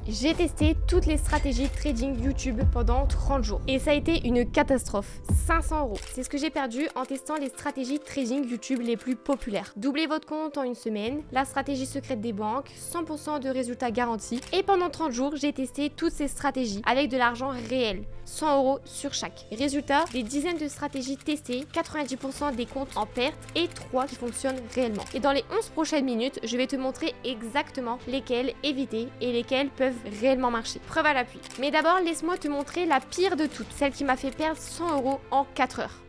J'ai testé toutes les stratégies trading YouTube pendant 30 jours et ça a été une catastrophe. 500 €. C'est ce que j'ai perdu en testant les stratégies trading YouTube les plus populaires. Doublez votre compte en une semaine, la stratégie secrète des banques, 100% de résultats garantis. Et pendant 30 jours, j'ai testé toutes ces stratégies avec de l'argent réel. 100 € sur chaque. Résultat, des dizaines de stratégies testées, 90% des comptes en perte et 3 qui fonctionnent réellement. Et dans les 11 prochaines minutes, je vais te montrer exactement lesquelles éviter et lesquelles peuvent réellement marcher. Preuve à l'appui. Mais d'abord, laisse-moi te montrer la pire de toutes, celle qui m'a fait perdre 100 € en 4 heures.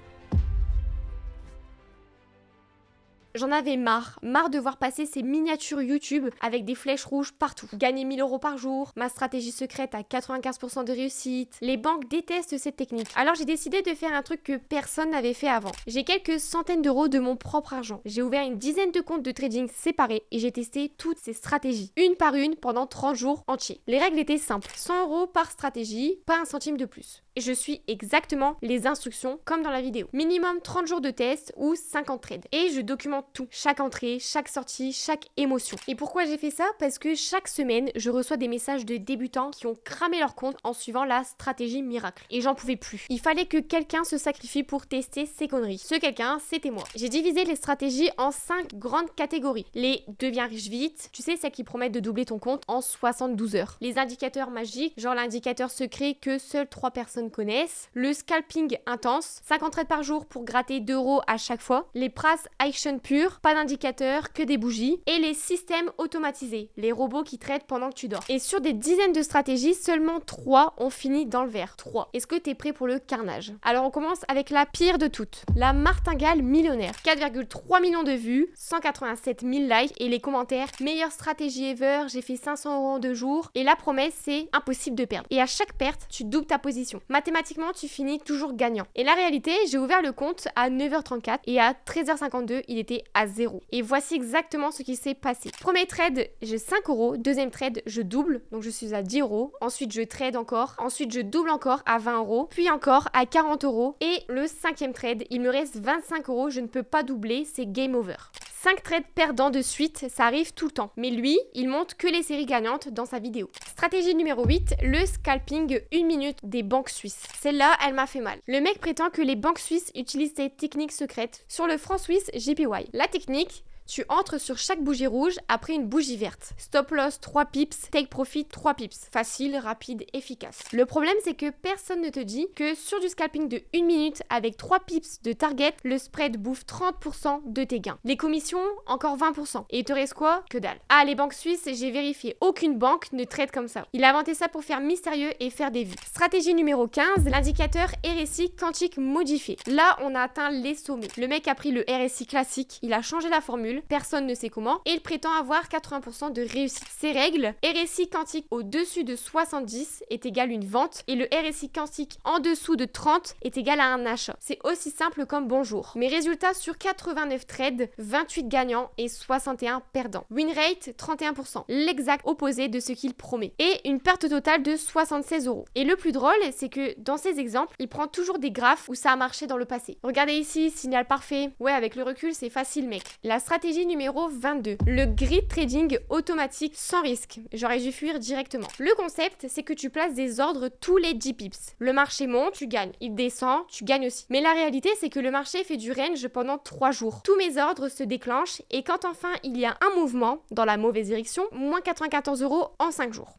J'en avais marre de voir passer ces miniatures YouTube avec des flèches rouges partout. Gagner 1000 € par jour, ma stratégie secrète à 95% de réussite. Les banques détestent cette technique. Alors j'ai décidé de faire un truc que personne n'avait fait avant. J'ai quelques centaines d'euros de mon propre argent. J'ai ouvert une dizaine de comptes de trading séparés et j'ai testé toutes ces stratégies, une par une, pendant 30 jours entiers. Les règles étaient simples. 100 € par stratégie, pas un centime de plus. Et je suis exactement les instructions comme dans la vidéo. Minimum 30 jours de test ou 50 trades. Et je documente tout. Chaque entrée, chaque sortie, chaque émotion. Et pourquoi j'ai fait ça? Parce que chaque semaine, je reçois des messages de débutants qui ont cramé leur compte en suivant la stratégie miracle. Et j'en pouvais plus. Il fallait que quelqu'un se sacrifie pour tester ces conneries. Ce quelqu'un, c'était moi. J'ai divisé les stratégies en 5 grandes catégories. Les deviens riche vite, tu sais, celles qui promettent de doubler ton compte en 72 heures. Les indicateurs magiques, genre l'indicateur secret que seules 3 personnes connaissent. Le scalping intense, 50 trades par jour pour gratter 2 € à chaque fois. Les price action pure, pas d'indicateur, que des bougies. Et les systèmes automatisés, les robots qui traitent pendant que tu dors. Et sur des dizaines de stratégies, seulement 3 ont fini dans le vert. 3. Est-ce que t'es prêt pour le carnage? Alors on commence avec la pire de toutes. La martingale millionnaire. 4,3 millions de vues, 187 000 likes et les commentaires. Meilleure stratégie ever, j'ai fait 500 € en 2 jours. Et la promesse, c'est impossible de perdre. Et à chaque perte, tu doubles ta position. Mathématiquement, tu finis toujours gagnant. Et la réalité, j'ai ouvert le compte à 9h34 et à 13h52, il était à 0. Et voici exactement ce qui s'est passé. Premier trade, j'ai 5 €. Deuxième trade, je double, donc je suis à 10 €. Ensuite, je trade encore. Ensuite, je double encore à 20 €. Puis encore à 40 €. Et le 5e trade, il me reste 25 €. Je ne peux pas doubler, c'est game over. 5 trades perdants de suite, ça arrive tout le temps. Mais lui, il montre que les séries gagnantes dans sa vidéo. Stratégie numéro 8, le scalping 1 minute des banques suisses. Celle-là, elle m'a fait mal. Le mec prétend que les banques suisses utilisent cette technique secrète sur le franc suisse JPY. La technique, tu entres sur chaque bougie rouge après une bougie verte. Stop loss 3 pips, take profit 3 pips. Facile, rapide, efficace. Le problème, c'est que personne ne te dit que sur du scalping de 1 minute avec 3 pips de target, le spread bouffe 30% de tes gains. Les commissions, encore 20%. Et il te reste quoi? Que dalle. Ah, les banques suisses, j'ai vérifié. Aucune banque ne traite comme ça. Il a inventé ça pour faire mystérieux et faire des vues. Stratégie numéro 15, l'indicateur RSI quantique modifié. Là, on a atteint les sommets. Le mec a pris le RSI classique, il a changé la formule, personne ne sait comment, et il prétend avoir 80% de réussite. Ces règles, RSI quantique au-dessus de 70 est égal à une vente, et le RSI quantique en dessous de 30 est égal à un achat. C'est aussi simple comme bonjour. Mes résultats sur 89 trades, 28 gagnants et 61 perdants. Win rate, 31%. L'exact opposé de ce qu'il promet. Et une perte totale de 76 €. Et le plus drôle, c'est que dans ces exemples, il prend toujours des graphes où ça a marché dans le passé. Regardez ici, signal parfait. Ouais, avec le recul, c'est facile, mec. La stratégie numéro 22, le grid trading automatique sans risque. J'aurais dû fuir directement. Le concept, c'est que tu places des ordres tous les 10 pips. Le marché monte, tu gagnes. Il descend, tu gagnes aussi. Mais la réalité, c'est que le marché fait du range pendant 3 jours. Tous mes ordres se déclenchent et quand enfin il y a un mouvement dans la mauvaise direction, moins 94 € en 5 jours.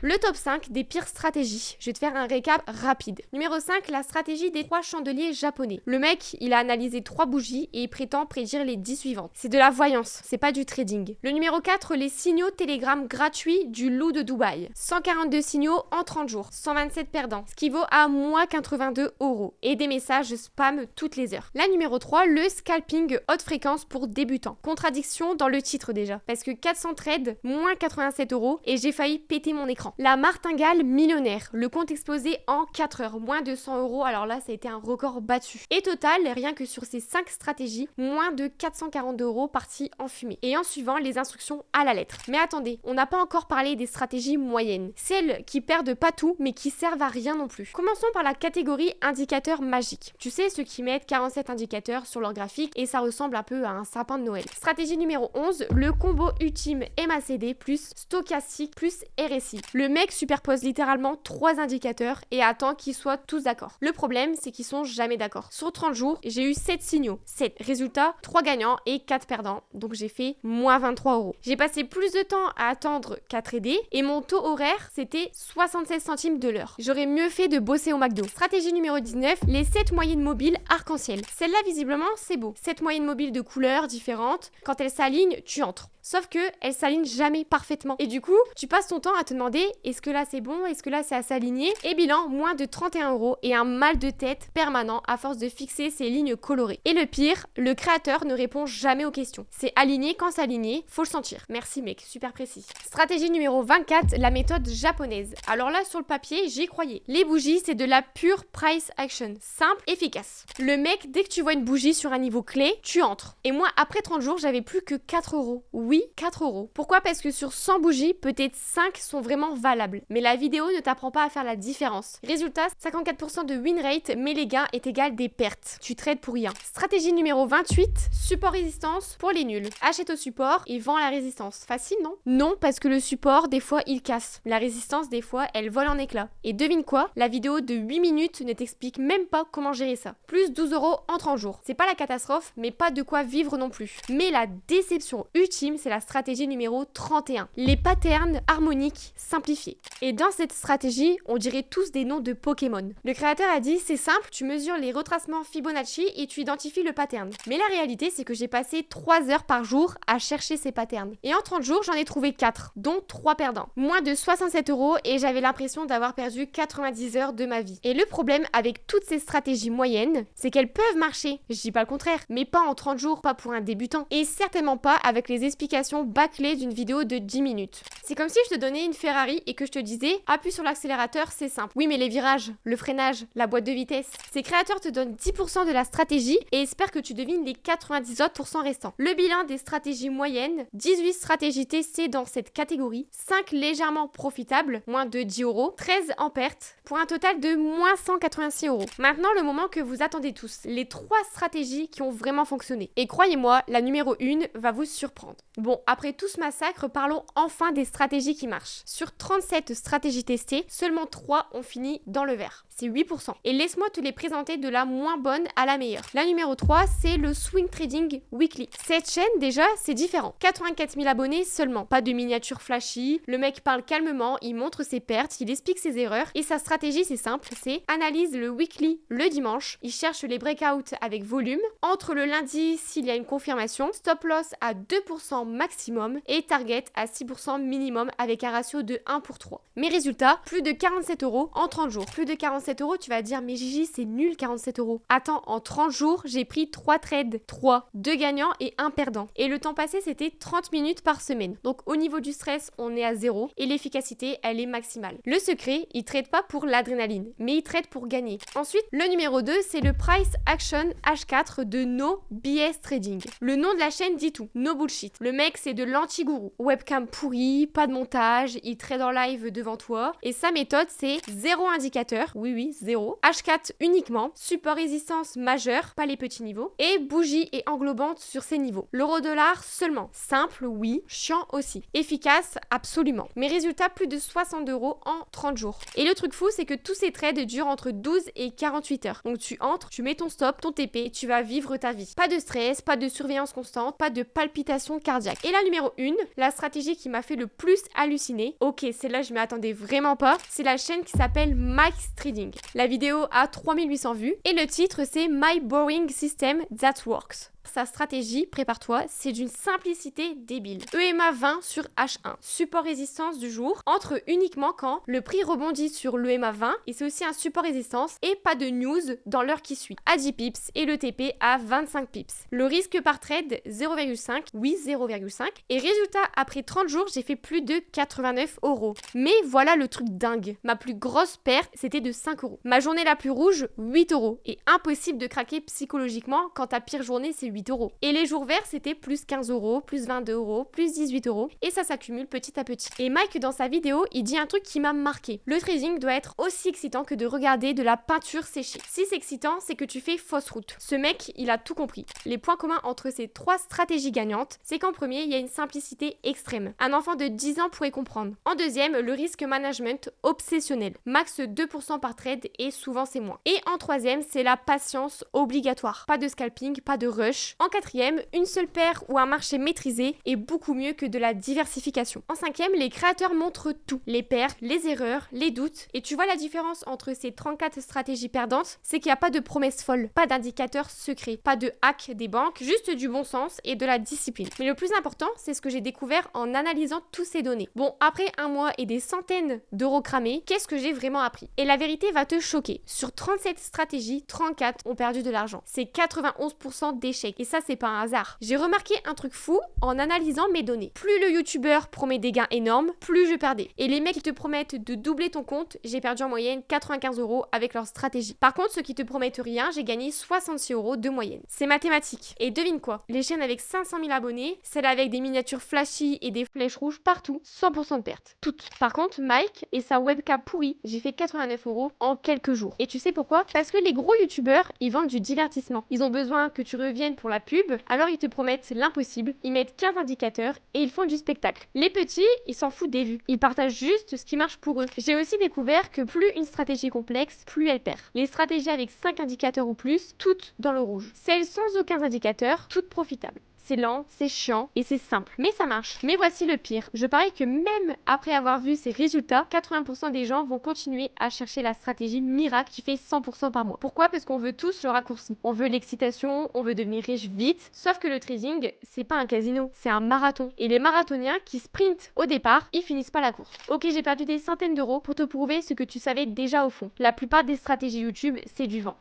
Le top 5 des pires stratégies. Je vais te faire un récap rapide. Numéro 5, la stratégie des 3 chandeliers japonais. Le mec, il a analysé 3 bougies et il prétend prédire les 10 suivantes. C'est de la voyance, c'est pas du trading. Le numéro 4, les signaux Telegram gratuits du loup de Dubaï. 142 signaux en 30 jours, 127 perdants, ce qui vaut à moins 82 € et des messages spam toutes les heures. La numéro 3, le scalping haute fréquence pour débutants. Contradiction dans le titre déjà, parce que 400 trades, moins 87 € et j'ai failli péter mon écran 4 ans. La martingale millionnaire, le compte explosé en 4 heures, moins de 100 euros, alors là ça a été un record battu. Et total, rien que sur ces 5 stratégies, moins de 442 euros partis en fumée. Et en suivant les instructions à la lettre. Mais attendez, on n'a pas encore parlé des stratégies moyennes, celles qui perdent pas tout mais qui servent à rien non plus. Commençons par la catégorie indicateurs magiques. Tu sais, ceux qui mettent 47 indicateurs sur leur graphique et ça ressemble un peu à un sapin de Noël. Stratégie numéro 11, le combo ultime MACD plus stochastique plus RSI. Le mec superpose littéralement 3 indicateurs et attend qu'ils soient tous d'accord. Le problème, c'est qu'ils sont jamais d'accord. Sur 30 jours, j'ai eu 7 signaux. 7. Résultat, 3 gagnants et 4 perdants. Donc j'ai fait moins 23 euros. J'ai passé plus de temps à attendre qu'à trader et mon taux horaire, c'était 76 centimes de l'heure. J'aurais mieux fait de bosser au McDo. Stratégie numéro 19, les 7 moyennes mobiles arc-en-ciel. Celle-là, visiblement, c'est beau. 7 moyennes mobiles de couleurs différentes. Quand elles s'alignent, tu entres. Sauf que elles s'alignent jamais parfaitement. Et du coup, tu passes ton temps à te demander est-ce que là c'est bon, est-ce que là c'est à s'aligner. Et bilan, moins de 31 euros et un mal de tête permanent à force de fixer ces lignes colorées. Et le pire, le créateur ne répond jamais aux questions. C'est aligné quand s'aligner, faut le sentir. Merci mec, super précis. Stratégie numéro 24, la méthode japonaise. Alors là, sur le papier, j'y croyais. Les bougies, c'est de la pure price action. Simple, efficace. Le mec, dès que tu vois une bougie sur un niveau clé, tu entres. Et moi, après 30 jours, j'avais plus que 4 euros. Oui, 4 euros. Pourquoi? Parce que sur 100 bougies, peut-être 5 sont vraiment valables. Mais la vidéo ne t'apprend pas à faire la différence. Résultat, 54% de win rate, mais les gains est égal des pertes. Tu trades pour rien. Stratégie numéro 28, support résistance pour les nuls. Achète au support et vends la résistance. Facile, non? Non, parce que le support, des fois, il casse. La résistance, des fois, elle vole en éclats. Et devine quoi? La vidéo de 8 minutes ne t'explique même pas comment gérer ça. Plus 12 euros en 30 jours. C'est pas la catastrophe, mais pas de quoi vivre non plus. Mais la déception ultime, c'est la stratégie numéro 31. Les patterns harmoniques simplifiés. Et dans cette stratégie, on dirait tous des noms de Pokémon. Le créateur a dit, c'est simple, tu mesures les retracements Fibonacci et tu identifies le pattern. Mais la réalité, c'est que j'ai passé 3 heures par jour à chercher ces patterns. Et en 30 jours, j'en ai trouvé 4, dont 3 perdants. Moins de 67 euros et j'avais l'impression d'avoir perdu 90 heures de ma vie. Et le problème avec toutes ces stratégies moyennes, c'est qu'elles peuvent marcher. Je dis pas le contraire, mais pas en 30 jours, pas pour un débutant. Et certainement pas avec les explications bâclées d'une vidéo de 10 minutes. C'est comme si je te donnais une Ferrari et que je te disais, appuie sur l'accélérateur, c'est simple. Oui, mais les virages, le freinage, la boîte de vitesse. Ces créateurs te donnent 10% de la stratégie et espèrent que tu devines les 90 autres pourcents restants. Le bilan des stratégies moyennes, 18 stratégies testées dans cette catégorie, 5 légèrement profitables, moins de 10 euros, 13 en perte, pour un total de moins 186 euros. Maintenant, le moment que vous attendez tous, les 3 stratégies qui ont vraiment fonctionné. Et croyez-moi, la numéro 1 va vous surprendre. Bon, après tout ce massacre, parlons enfin des stratégies qui marchent. Sur 37 stratégies testées, seulement 3 ont fini dans le vert. C'est 8%. Et laisse-moi te les présenter de la moins bonne à la meilleure. La numéro 3, c'est le Swing Trading Weekly. Cette chaîne, déjà, c'est différent. 84 000 abonnés seulement. Pas de miniatures flashy. Le mec parle calmement, il montre ses pertes, il explique ses erreurs. Et sa stratégie, c'est simple, c'est analyse le weekly le dimanche. Il cherche les breakouts avec volume. Entre le lundi, s'il y a une confirmation. Stop loss à 2% maximum. Et target à 6% minimum avec un ratio de 1 pour 3. Mes résultats, plus de 47 euros en 30 jours. Plus de 47 euros, tu vas dire, mais Gigi, c'est nul 47 euros. Attends, en 30 jours, j'ai pris 3 trades. 3. 2 gagnants et 1 perdant. Et le temps passé, c'était 30 minutes par semaine. Donc au niveau du stress, on est à 0 et l'efficacité, elle est maximale. Le secret, il trade pas pour l'adrénaline, mais il trade pour gagner. Ensuite, le numéro 2, c'est le Price Action H4 de No BS Trading. Le nom de la chaîne dit tout. No bullshit. Le mec, c'est de l'anti-gourou. Webcam pourri, pas de montage, il trade en live devant toi. Et sa méthode, c'est 0 indicateur. Oui, 0. H4 uniquement. Support résistance majeur, pas les petits niveaux. Et bougie et englobante sur ces niveaux. L'euro-dollar seulement. Simple, oui. Chiant aussi. Efficace, absolument. Mes résultats, plus de 60 euros en 30 jours. Et le truc fou, c'est que tous ces trades durent entre 12 et 48 heures. Donc tu entres, tu mets ton stop, ton TP, tu vas vivre ta vie. Pas de stress, pas de surveillance constante, pas de palpitations cardiaques. Et la numéro 1, la stratégie qui m'a fait le plus halluciner. Ok, celle-là, je m'y attendais vraiment pas. C'est la chaîne qui s'appelle Mike's Trading. La vidéo a 3800 vues et le titre c'est My Boring System That Works. Sa stratégie, prépare-toi, c'est d'une simplicité débile. EMA 20 sur H1, support résistance du jour, entre uniquement quand le prix rebondit sur l'EMA 20 et c'est aussi un support résistance et pas de news dans l'heure qui suit. À 10 pips et le TP à 25 pips. Le risque par trade 0,5, oui 0,5 et résultat après 30 jours j'ai fait plus de 89 €. Mais voilà le truc dingue, ma plus grosse perte c'était de 5 €. Ma journée la plus rouge 8 € et impossible de craquer psychologiquement quand ta pire journée c'est 8 €. Et les jours verts c'était plus 15 €, plus 22 €, plus 18 € et ça s'accumule petit à petit. Et Mike dans sa vidéo il dit un truc qui m'a marqué. Le trading doit être aussi excitant que de regarder de la peinture séchée. Si c'est excitant c'est que tu fais fausse route. Ce mec il a tout compris. Les points communs entre ces 3 stratégies gagnantes c'est qu'en premier il y a une simplicité extrême. Un enfant de 10 ans pourrait comprendre. En deuxième le risque management obsessionnel. Max 2% par trade et souvent c'est moins. Et en troisième c'est la patience obligatoire. Pas de scalping, pas de rush. En quatrième, une seule paire ou un marché maîtrisé est beaucoup mieux que de la diversification. En cinquième, les créateurs montrent tout. Les pertes, les erreurs, les doutes. Et tu vois la différence entre ces 34 stratégies perdantes, c'est qu'il n'y a pas de promesses folles, pas d'indicateurs secrets, pas de hack des banques, juste du bon sens et de la discipline. Mais le plus important, c'est ce que j'ai découvert en analysant toutes ces données. Bon, après un mois et des centaines d'euros cramés, qu'est-ce que j'ai vraiment appris? Et la vérité va te choquer. Sur 37 stratégies, 34 ont perdu de l'argent. C'est 91% d'échecs. Et ça, c'est pas un hasard. J'ai remarqué un truc fou en analysant mes données. Plus le youtubeur promet des gains énormes, plus je perdais. Et les mecs qui te promettent de doubler ton compte, j'ai perdu en moyenne 95 € avec leur stratégie. Par contre, ceux qui te promettent rien, j'ai gagné 66 € de moyenne. C'est mathématique. Et devine quoi? Les chaînes avec 500 000 abonnés, celles avec des miniatures flashy et des flèches rouges partout, 100% de perte. Toutes. Par contre, Mike et sa webcam pourrie, j'ai fait 89 € en quelques jours. Et tu sais pourquoi? Parce que les gros youtubeurs, ils vendent du divertissement. Ils ont besoin que tu reviennes pour la pub, alors ils te promettent l'impossible, ils mettent 15 indicateurs et ils font du spectacle. Les petits, ils s'en foutent des vues. Ils partagent juste ce qui marche pour eux. J'ai aussi découvert que plus une stratégie complexe, plus elle perd. Les stratégies avec 5 indicateurs ou plus, toutes dans le rouge. Celles sans aucun indicateur, toutes profitables. C'est lent, c'est chiant et c'est simple. Mais ça marche. Mais voici le pire. Je parie que même après avoir vu ces résultats, 80% des gens vont continuer à chercher la stratégie miracle qui fait 100% par mois. Pourquoi? Parce qu'on veut tous le raccourci. On veut l'excitation, on veut devenir riche vite. Sauf que le trading, c'est pas un casino, c'est un marathon. Et les marathoniens qui sprintent au départ, ils finissent pas la course. Ok, j'ai perdu des centaines d'euros pour te prouver ce que tu savais déjà au fond. La plupart des stratégies YouTube, c'est du vent.